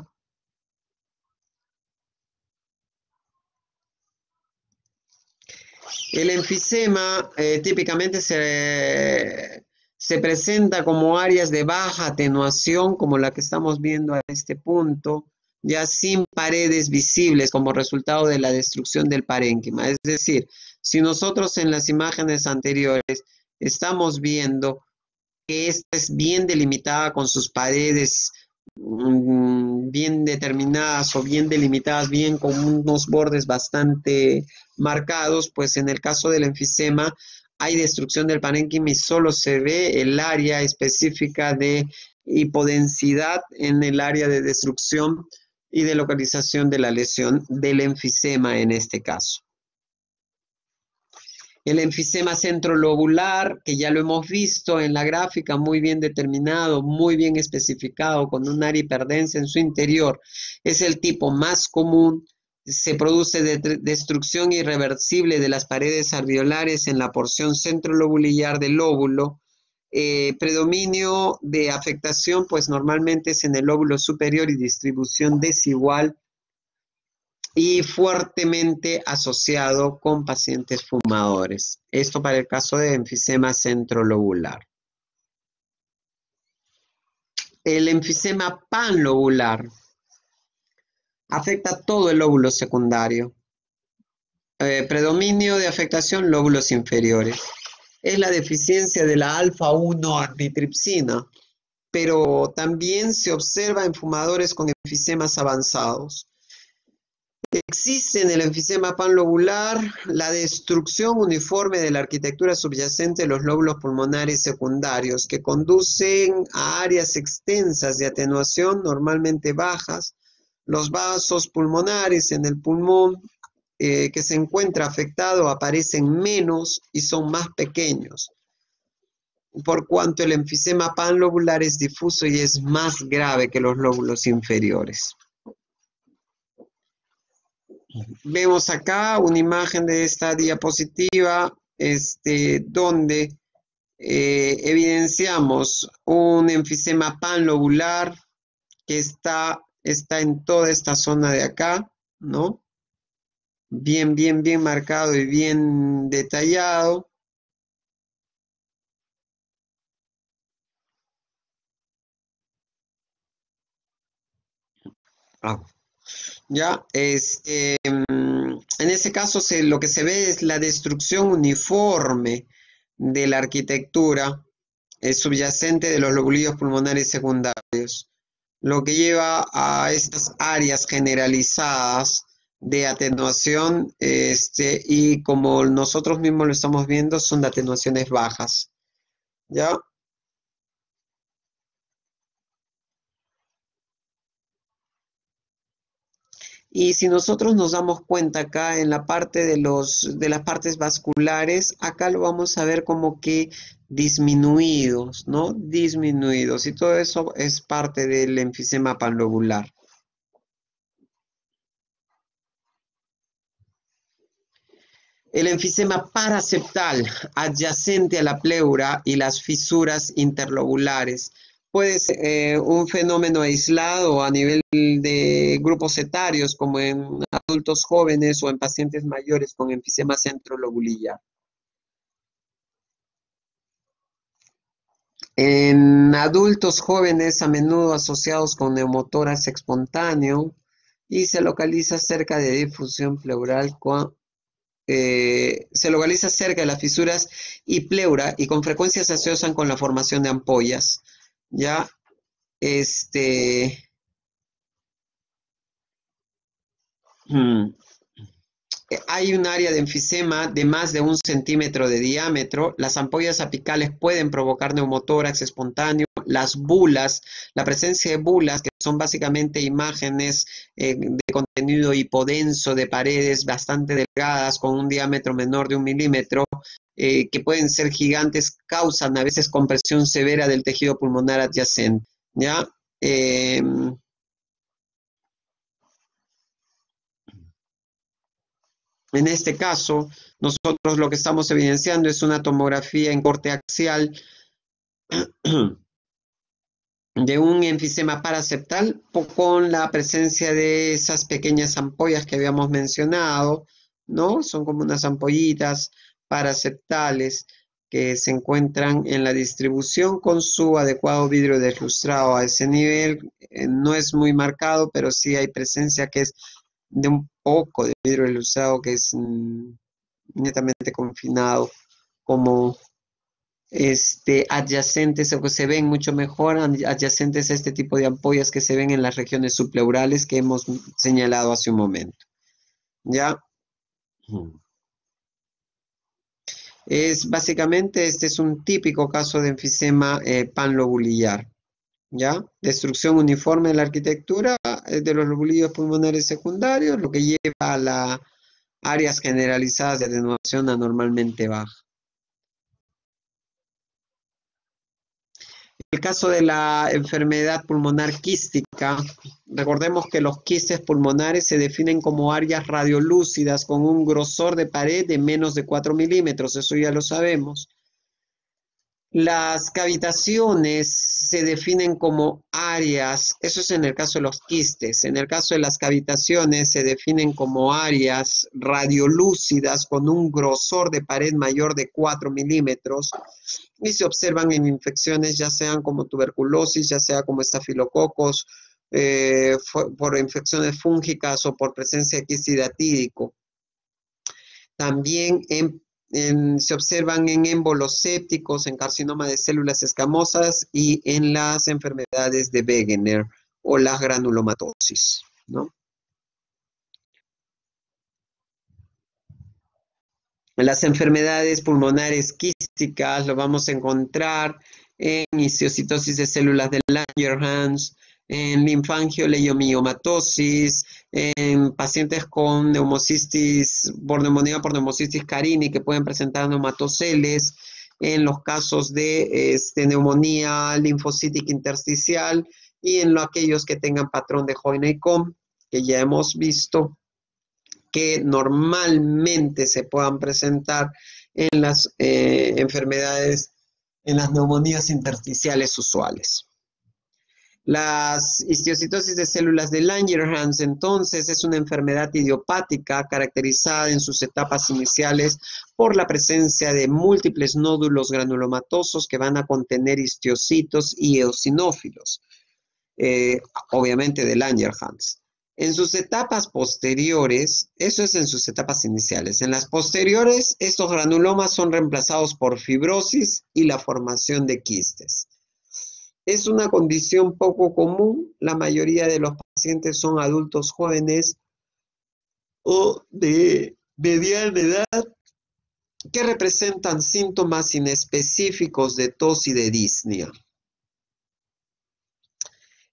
El enfisema típicamente se presenta como áreas de baja atenuación, como la que estamos viendo a este punto, ya sin paredes visibles como resultado de la destrucción del parénquima. Es decir, si nosotros en las imágenes anteriores estamos viendo que esta es bien delimitada con sus paredes bien determinadas o bien delimitadas, bien con unos bordes bastante marcados, pues en el caso del enfisema hay destrucción del parénquima y solo se ve el área específica de hipodensidad en el área de destrucción y de localización de la lesión del enfisema en este caso. El enfisema centrolobular, que ya lo hemos visto en la gráfica, muy bien determinado, muy bien especificado, con un área hiperdensa en su interior, es el tipo más común. Se produce destrucción irreversible de las paredes alveolares en la porción centrolobulillar del lóbulo. Predominio de afectación, pues normalmente es en el lóbulo superior y distribución desigual, y fuertemente asociado con pacientes fumadores. Esto para el caso de enfisema centrolobular. El enfisema panlobular afecta todo el lóbulo secundario. Predominio de afectación lóbulos inferiores. Es la deficiencia de la alfa-1 antitripsina, pero también se observa en fumadores con enfisemas avanzados. Existe en el enfisema panlobular la destrucción uniforme de la arquitectura subyacente de los lóbulos pulmonares secundarios, que conducen a áreas extensas de atenuación, normalmente bajas. Los vasos pulmonares en el pulmón que se encuentra afectado aparecen menos y son más pequeños, por cuanto el enfisema panlobular es difuso y es más grave que los lóbulos inferiores. Vemos acá una imagen de esta diapositiva donde evidenciamos un enfisema panlobular que está en toda esta zona de acá, ¿no? Bien marcado y bien detallado. Ya, en ese caso lo que se ve es la destrucción uniforme de la arquitectura subyacente de los lobulillos pulmonares secundarios, lo que lleva a estas áreas generalizadas de atenuación, y como nosotros mismos lo estamos viendo, son de atenuaciones bajas, ¿ya? Y si nosotros nos damos cuenta acá en la parte de las partes vasculares, acá lo vamos a ver como que disminuidos, ¿no? Disminuidos. Y todo eso es parte del enfisema panlobular. El enfisema paraseptal, adyacente a la pleura y las fisuras interlobulares. Puede ser un fenómeno aislado a nivel de grupos etarios, como en adultos jóvenes o en pacientes mayores con enfisema centrolobulillar. En adultos jóvenes, a menudo asociados con neumotórax espontáneo, y se localiza cerca de difusión pleural se localiza cerca de las fisuras y pleura y con frecuencia se asocian con la formación de ampollas. Ya, hay un área de enfisema de más de 1 centímetro de diámetro. Las ampollas apicales pueden provocar neumotórax espontáneo. Las bulas, la presencia de bulas, que son básicamente imágenes de contenido hipodenso de paredes bastante delgadas con un diámetro menor de 1 milímetro, que pueden ser gigantes, causan a veces compresión severa del tejido pulmonar adyacente. ¿Ya? En este caso, nosotros lo que estamos evidenciando es una tomografía en corte axial de un enfisema paraseptal con la presencia de esas pequeñas ampollas que habíamos mencionado, ¿no? Son como unas ampollitas paraseptales que se encuentran en la distribución con su adecuado vidrio deslustrado a ese nivel. No es muy marcado, pero sí hay presencia que es de un poco de vidrio ilustrado que es netamente confinado, como adyacentes o que se ven mucho mejor, adyacentes a este tipo de ampollas que se ven en las regiones subpleurales que hemos señalado hace un momento. ¿Ya? Básicamente, este es un típico caso de enfisema panlobulillar. ¿Ya? Destrucción uniforme de la arquitectura de los lobulillos pulmonares secundarios, lo que lleva a las áreas generalizadas de atenuación anormalmente baja. En el caso de la enfermedad pulmonar quística, recordemos que los quistes pulmonares se definen como áreas radiolúcidas con un grosor de pared de menos de 4 milímetros, eso ya lo sabemos. Las cavitaciones se definen como áreas, eso es en el caso de los quistes. En el caso de las cavitaciones se definen como áreas radiolúcidas con un grosor de pared mayor de 4 milímetros y se observan en infecciones ya sean como tuberculosis, ya sea como estafilococos, por infecciones fúngicas o por presencia de quiste hidatídico. También se observan en émbolos sépticos, en carcinoma de células escamosas y en las enfermedades de Wegener o la granulomatosis, ¿no? Las enfermedades pulmonares quísticas lo vamos a encontrar en histiocytosis de células de Langerhans, en linfangioleiomyomatosis, en pacientes con neumocistis, por neumocistis carini que pueden presentar neumatoceles, en los casos de neumonía linfocítica intersticial y en aquellos que tengan patrón de Hoyne-Comb, que ya hemos visto que normalmente se puedan presentar en las enfermedades, en las neumonías intersticiales usuales. Las histiocytosis de células de Langerhans, entonces, es una enfermedad idiopática caracterizada en sus etapas iniciales por la presencia de múltiples nódulos granulomatosos que van a contener histocitos y eosinófilos, obviamente de Langerhans. En sus etapas posteriores, eso es en sus etapas iniciales. En las posteriores, estos granulomas son reemplazados por fibrosis y la formación de quistes. Es una condición poco común. La mayoría de los pacientes son adultos jóvenes o de mediana edad que representan síntomas inespecíficos de tos y de disnea.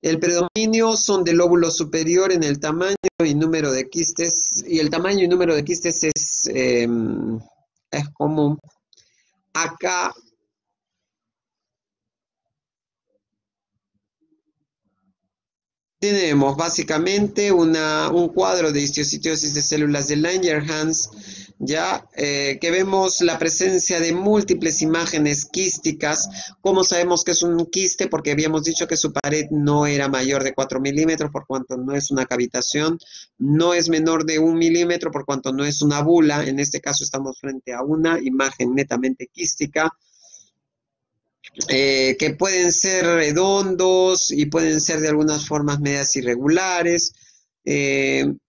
El predominio son del lóbulo superior en el tamaño y número de quistes, y el tamaño y número de quistes es común. Acá tenemos básicamente un cuadro de histiocytosis de células de Langerhans, ya que vemos la presencia de múltiples imágenes quísticas. ¿Cómo sabemos que es un quiste? Porque habíamos dicho que su pared no era mayor de 4 milímetros, por cuanto no es una cavitación, no es menor de 1 milímetro, por cuanto no es una bula. En este caso estamos frente a una imagen netamente quística. Que pueden ser redondos y pueden ser de algunas formas medias irregulares,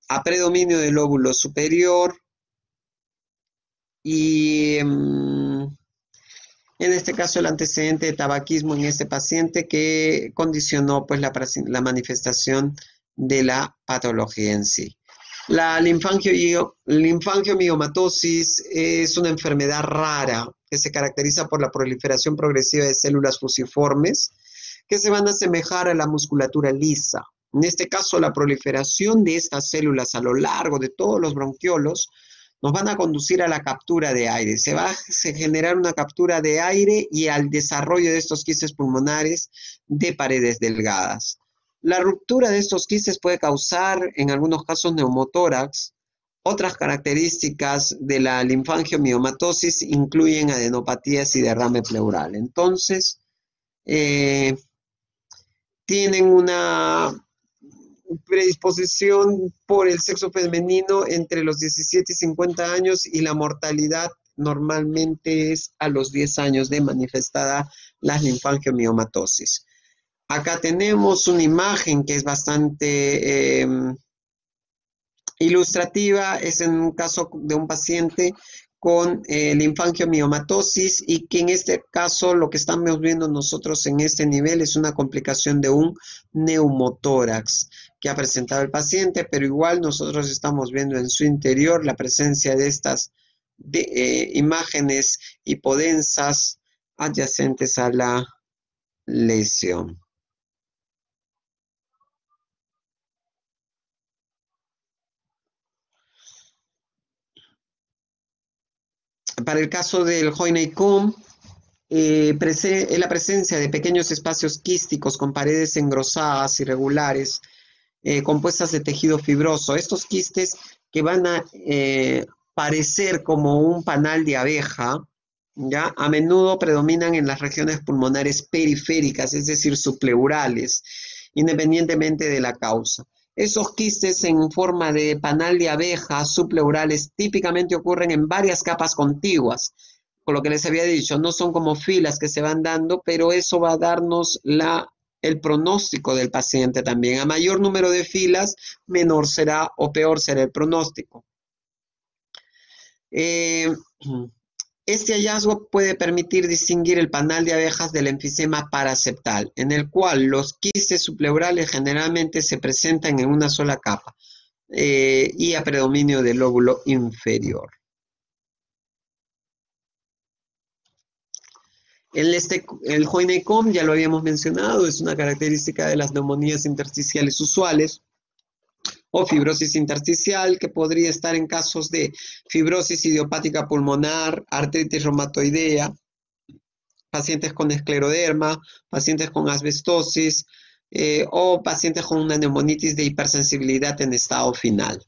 a predominio del lóbulo superior y en este caso el antecedente de tabaquismo en este paciente que condicionó pues la manifestación de la patología en sí. La linfangiomyomatosis es una enfermedad rara que se caracteriza por la proliferación progresiva de células fusiformes que se van a asemejar a la musculatura lisa. En este caso, la proliferación de estas células a lo largo de todos los bronquiolos nos van a conducir a la captura de aire. Se va a generar una captura de aire y al desarrollo de estos quistes pulmonares de paredes delgadas. La ruptura de estos quistes puede causar, en algunos casos, neumotórax. Otras características de la linfangiomyomatosis incluyen adenopatías y derrame pleural. Entonces, tienen una predisposición por el sexo femenino entre los 17 y 50 años y la mortalidad normalmente es a los 10 años de manifestada la linfangiomyomatosis. Acá tenemos una imagen que es bastante ilustrativa, es en un caso de un paciente con linfangiomyomatosis y que en este caso lo que estamos viendo nosotros en este nivel es una complicación de un neumotórax que ha presentado el paciente, pero igual nosotros estamos viendo en su interior la presencia de estas imágenes hipodensas adyacentes a la lesión. Para el caso del Hoyne-Comb, la presencia de pequeños espacios quísticos con paredes engrosadas, irregulares, compuestas de tejido fibroso. Estos quistes que van a parecer como un panal de abeja, ¿ya? A menudo predominan en las regiones pulmonares periféricas, es decir, subpleurales, independientemente de la causa. Esos quistes en forma de panal de abeja subpleurales típicamente ocurren en varias capas contiguas. Con lo que les había dicho, no son como filas que se van dando, pero eso va a darnos el pronóstico del paciente también. A mayor número de filas, menor será o peor será el pronóstico. Este hallazgo puede permitir distinguir el panal de abejas del enfisema paraseptal, en el cual los quistes subpleurales generalmente se presentan en una sola capa y a predominio del lóbulo inferior. El Hoinecom, ya lo habíamos mencionado, es una característica de las neumonías intersticiales usuales o fibrosis intersticial, que podría estar en casos de fibrosis idiopática pulmonar, artritis reumatoidea, pacientes con escleroderma, pacientes con asbestosis o pacientes con una neumonitis de hipersensibilidad en estado final.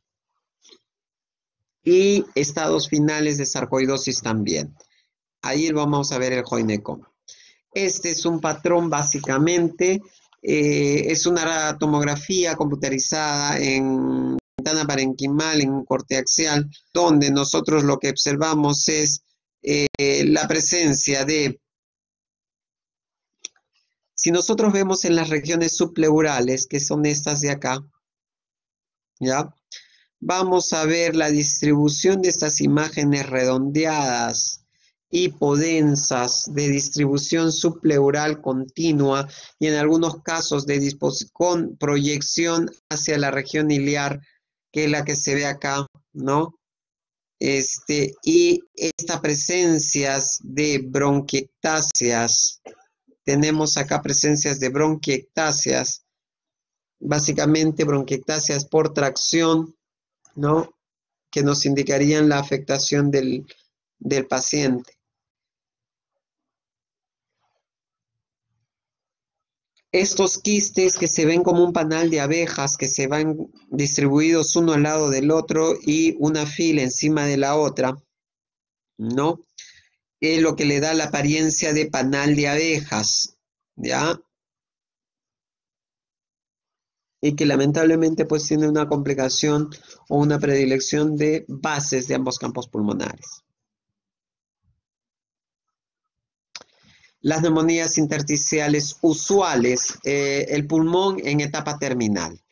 Y estados finales de sarcoidosis también. Ahí vamos a ver el Hoinecom. Este es un patrón básicamente, es una tomografía computarizada en ventana parenquimal, en un corte axial, donde nosotros lo que observamos es la presencia de, si nosotros vemos en las regiones subpleurales, que son estas de acá, ¿ya? Vamos a ver la distribución de estas imágenes redondeadas, hipodensas, de distribución subpleural continua y en algunos casos con proyección hacia la región iliar, que es la que se ve acá, ¿no? Y estas presencias de bronquiectasias, tenemos acá presencias de bronquiectasias, básicamente bronquiectasias por tracción, ¿no? Que nos indicarían la afectación del paciente. Estos quistes que se ven como un panal de abejas que se van distribuidos uno al lado del otro y una fila encima de la otra, ¿no? Es lo que le da la apariencia de panal de abejas, ¿ya? Y que lamentablemente pues tiene una complicación o una predilección de bases de ambos campos pulmonares. Las neumonías intersticiales usuales, el pulmón en etapa terminal,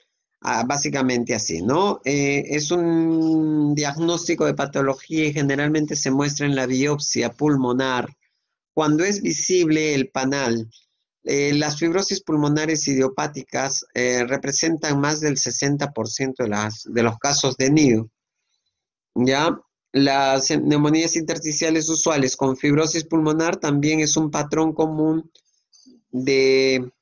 básicamente así, ¿no? Es un diagnóstico de patología y generalmente se muestra en la biopsia pulmonar. Cuando es visible el panal, las fibrosis pulmonares idiopáticas representan más del 60% de los casos de NIU, ¿ya? Las neumonías intersticiales usuales con fibrosis pulmonar también es un patrón común de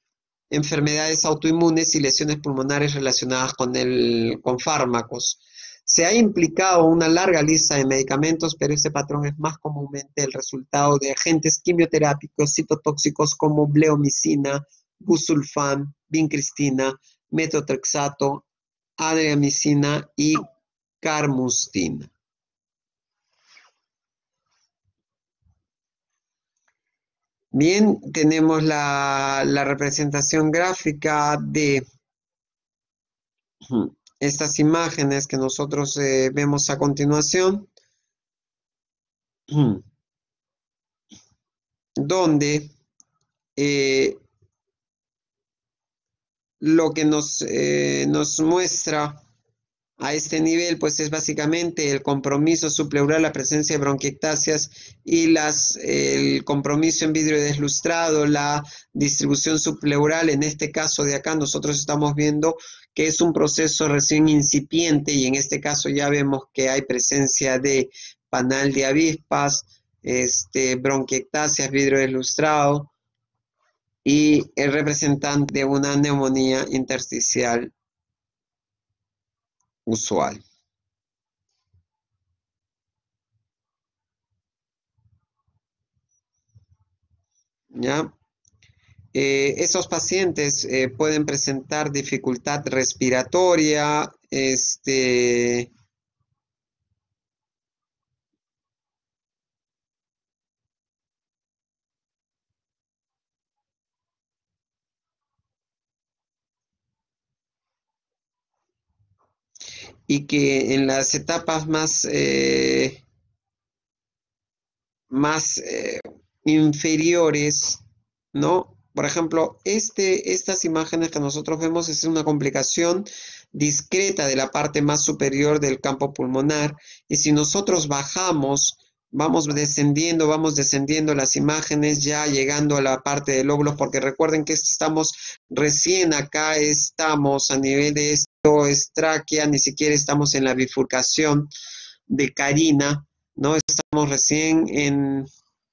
enfermedades autoinmunes y lesiones pulmonares relacionadas con fármacos. Se ha implicado una larga lista de medicamentos, pero este patrón es más comúnmente el resultado de agentes quimioterápicos citotóxicos como bleomicina, busulfán, vincristina, metotrexato, adriamicina y carmustina. Bien, tenemos la representación gráfica de estas imágenes que nosotros vemos a continuación, donde lo que nos muestra a este nivel, pues es básicamente el compromiso subpleural, la presencia de bronquiectasias y el compromiso en vidrio deslustrado, la distribución subpleural. En este caso de acá nosotros estamos viendo que es un proceso recién incipiente y en este caso ya vemos que hay presencia de panal de avispas, bronquiectasias, vidrio deslustrado y el representante de una neumonía intersticial usual. ¿Ya? Esos pacientes pueden presentar dificultad respiratoria, y que en las etapas más inferiores, ¿no? Por ejemplo, estas imágenes que nosotros vemos es una complicación discreta de la parte más superior del campo pulmonar, y si nosotros bajamos, vamos descendiendo las imágenes ya llegando a la parte de lóbulos, porque recuerden que estamos recién acá, estamos a nivel de esto, es tráquea, ni siquiera estamos en la bifurcación de carina, ¿no? Estamos recién en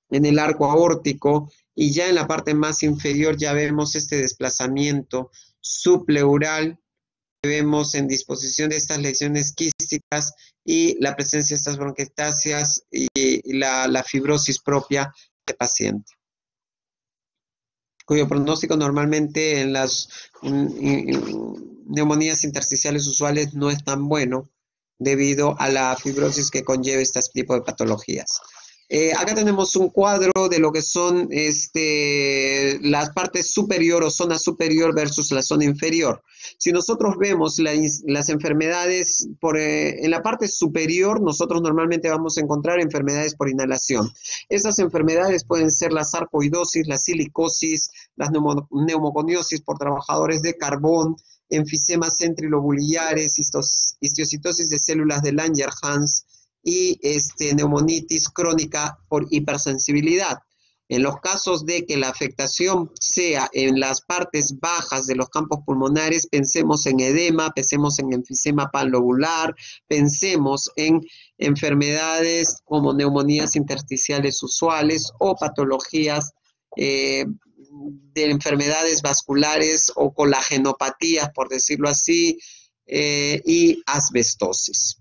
el arco aórtico Y ya en la parte más inferior ya vemos este desplazamiento subpleural, vemos en disposición de estas lesiones quísticas y la presencia de estas bronquiectasias y la fibrosis propia del paciente, cuyo pronóstico normalmente en las neumonías intersticiales usuales no es tan bueno debido a la fibrosis que conlleva este tipo de patologías. Acá tenemos un cuadro de lo que son las partes superior o zona superior versus la zona inferior. Si nosotros vemos las enfermedades en la parte superior, nosotros normalmente vamos a encontrar enfermedades por inhalación. Estas enfermedades pueden ser la sarcoidosis, la silicosis, las neumoconiosis por trabajadores de carbón, enfisemas centrilobulliares, histiocytosis de células de Langerhans, y neumonitis crónica por hipersensibilidad. En los casos de que la afectación sea en las partes bajas de los campos pulmonares, pensemos en edema, pensemos en enfisema panlobular, pensemos en enfermedades como neumonías intersticiales usuales o patologías de enfermedades vasculares o colagenopatías, por decirlo así, y asbestosis.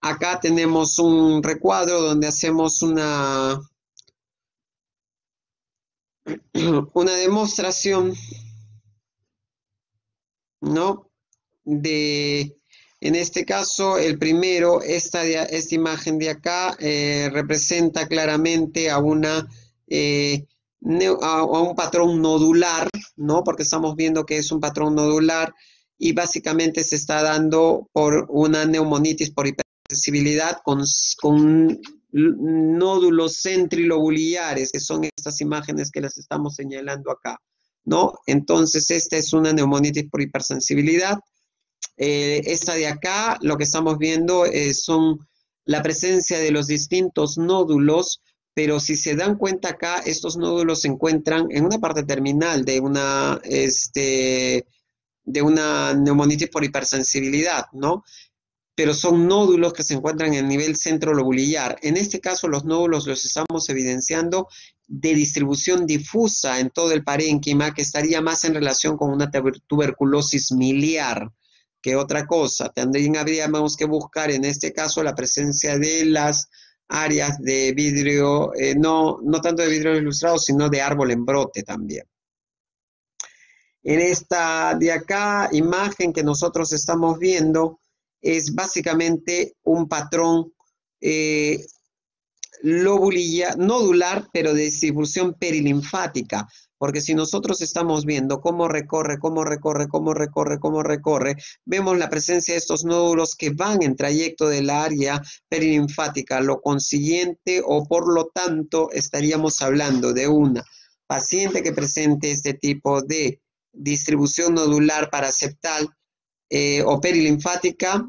Acá tenemos un recuadro donde hacemos una demostración, ¿no? En este caso, el primero, esta imagen de acá representa claramente a un patrón nodular, ¿no? Porque estamos viendo que es un patrón nodular y básicamente se está dando por una neumonitis por hipersensibilidad con nódulos centrilobulliares, que son estas imágenes que las estamos señalando acá, ¿no? Entonces, esta es una neumonitis por hipersensibilidad. Esta de acá, lo que estamos viendo son la presencia de los distintos nódulos, pero si se dan cuenta acá, estos nódulos se encuentran en una parte terminal de una neumonitis por hipersensibilidad, ¿no? Pero son nódulos que se encuentran en el nivel centrolobulillar. En este caso, los nódulos los estamos evidenciando de distribución difusa en todo el parénquima, que estaría más en relación con una tuberculosis miliar que otra cosa. También habríamos que buscar en este caso la presencia de las áreas de vidrio, no tanto de vidrio ilustrado, sino de árbol en brote también. En esta de acá, imagen que nosotros estamos viendo, es básicamente un patrón nodular, pero de distribución perilinfática, porque si nosotros estamos viendo cómo recorre, vemos la presencia de estos nódulos que van en trayecto del área perilinfática. Lo consiguiente, o por lo tanto, estaríamos hablando de una paciente que presente este tipo de distribución nodular paraseptal o perilinfática,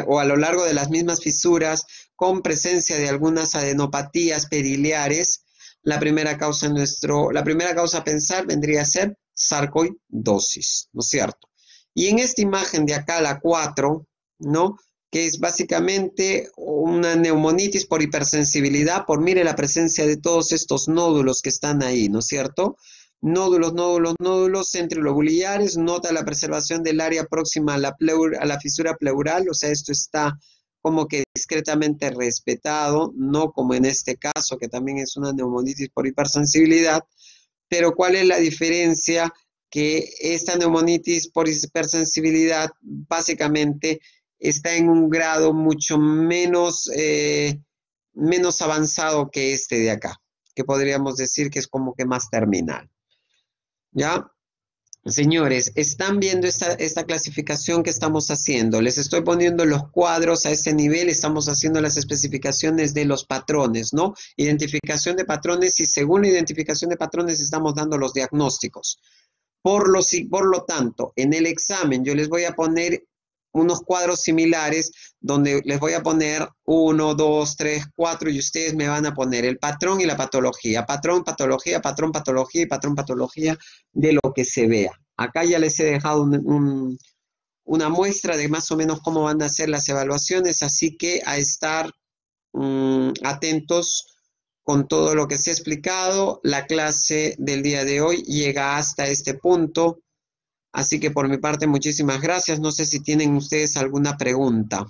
o a lo largo de las mismas fisuras, con presencia de algunas adenopatías periliares. La primera causa a pensar vendría a ser sarcoidosis, ¿no es cierto? Y en esta imagen de acá, la 4, ¿no? Que es básicamente una neumonitis por hipersensibilidad, mire la presencia de todos estos nódulos que están ahí, ¿no es cierto? Nódulos centrilobulliares, nota la preservación del área próxima a la fisura pleural, o sea, esto está como que discretamente respetado, no como en este caso, que también es una neumonitis por hipersensibilidad, pero ¿cuál es la diferencia? Que esta neumonitis por hipersensibilidad básicamente está en un grado mucho menos avanzado que este de acá, que podríamos decir que es como que más terminal. ¿Ya? Señores, están viendo esta clasificación que estamos haciendo. Les estoy poniendo los cuadros a ese nivel, estamos haciendo las especificaciones de los patrones, ¿no? Identificación de patrones, y según la identificación de patrones estamos dando los diagnósticos. Por lo tanto, en el examen yo les voy a poner unos cuadros similares donde les voy a poner 1, 2, 3, 4 y ustedes me van a poner el patrón y la patología. Patrón, patología, patrón, patología y patrón, patología de lo que se vea. Acá ya les he dejado una muestra de más o menos cómo van a ser las evaluaciones, así que a estar atentos con todo lo que se ha explicado. La clase del día de hoy llega hasta este punto. Así que por mi parte, muchísimas gracias. No sé si tienen ustedes alguna pregunta.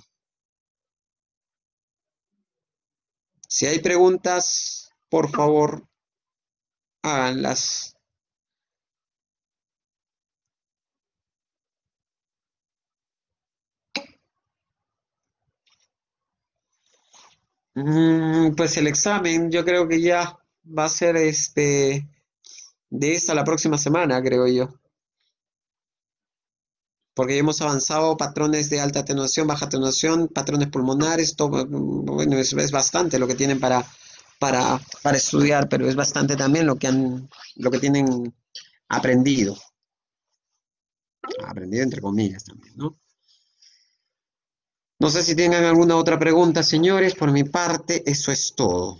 Si hay preguntas, por favor, háganlas. Pues el examen, yo creo que ya va a ser de esta la próxima semana, creo yo. Porque ya hemos avanzado patrones de alta atenuación, baja atenuación, patrones pulmonares, todo, bueno, es bastante lo que tienen para estudiar, pero es bastante también lo que tienen aprendido. Aprendido entre comillas también, ¿no? No sé si tengan alguna otra pregunta, señores. Por mi parte, eso es todo.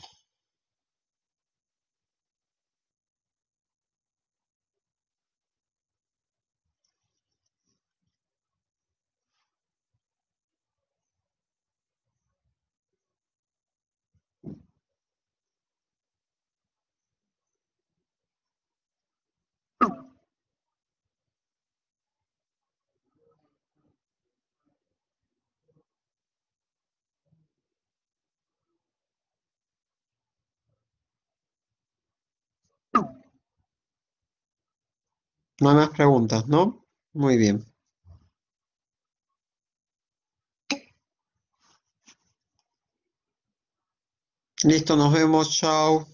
No hay más preguntas, ¿no? Muy bien. Listo, nos vemos. Chao.